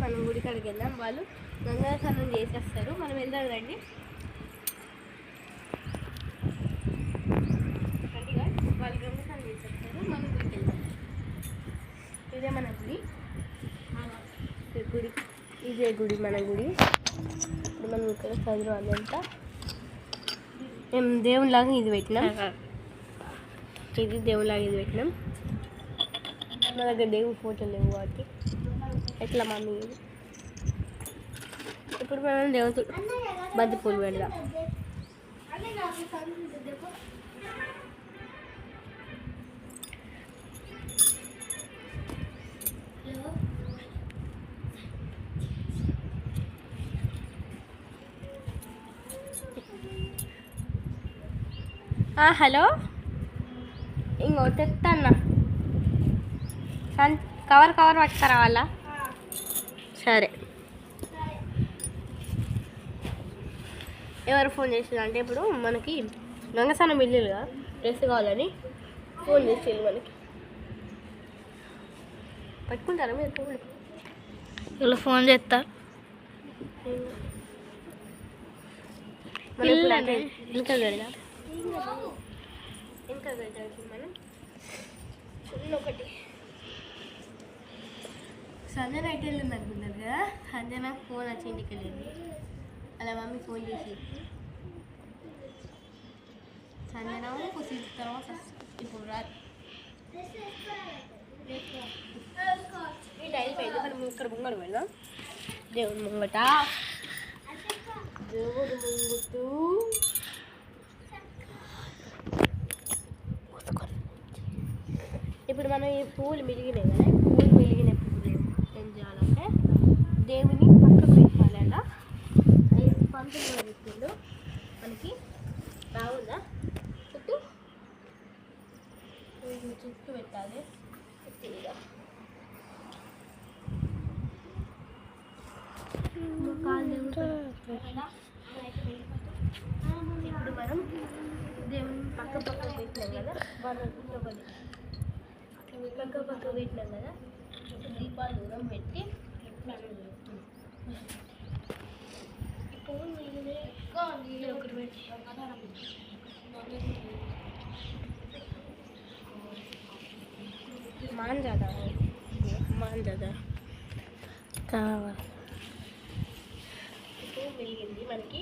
మనం గుడి కాడికి వెళ్దాం. వాళ్ళు గంగా స్నానం చేసేస్తారు, మనం వెళ్దాం రండి. వాళ్ళు గంగా స్నానం చేసేస్తారు, మనం గుడికి వెళ్దాం. ఇదే మన గుడి. ఇదే గుడి మన గుడి. ఇప్పుడు మనం ఇక్కడ చదువు అంతా మేము దేవునిలాగా ఇది పెట్టినాం. ఇది దేవునిలాగా ఇది పెట్టినాం. మా దగ్గర దేవుని ఫోటోలు లేవు కాబట్టి ఎట్లా మమ్మీ ఇది. ఇప్పుడు మనం దేవుడు బంతి పూలు పెడదాం. హలో, ఇంకో తెస్తా అన్న. కవర్ పట్టుకురా వాళ్ళ. సరే, ఎవరు ఫోన్ చేసిండు అంటే ఇప్పుడు మనకి గంగస్నానం వెళ్ళిగా డ్రెస్ కావాలని ఫోన్ చేసేది. మనకి పట్టుకుంటారా మీరు? ఫోన్ ఇలా ఫోన్ చేస్తా. ఇంకా వెళ్దాం. మనం ఒకటి సంజన అయితే వెళ్ళింది అనుకున్నారు కదా. సంజన ఫోన్ వచ్చి ఇంటికి వెళ్ళింది. అలా మమ్మీ ఫోన్ చేసి సంజన తర్వాత ఇప్పుడు రాదు. అయిపోయింది. మనం ఇక్కడ ముంగడు వెళ్దాం. దేవుడు ముంగట, దేవుడు ముంగుతూ ఇప్పుడు మనం ఈ పువ్వులు మిలిగినాయి కదా. పువ్వులు మిలిగినప్పుడు ఏం చేయాలంటే దేవుని పక్కకు పెట్టాలన్న. పంతులు కూడా పెట్టిండు మనకి. బాగుందా? చుట్టూ పెట్టాలి. ఇప్పుడు మనం దేవుని పక్క పెట్టినాం కదా. పక్క పెట్టినాం కదా. దీపాలు దూరం పెట్టి ఒకటి పెట్టి मान ज़्यादा కావాలి. వెలిగింది మనకి.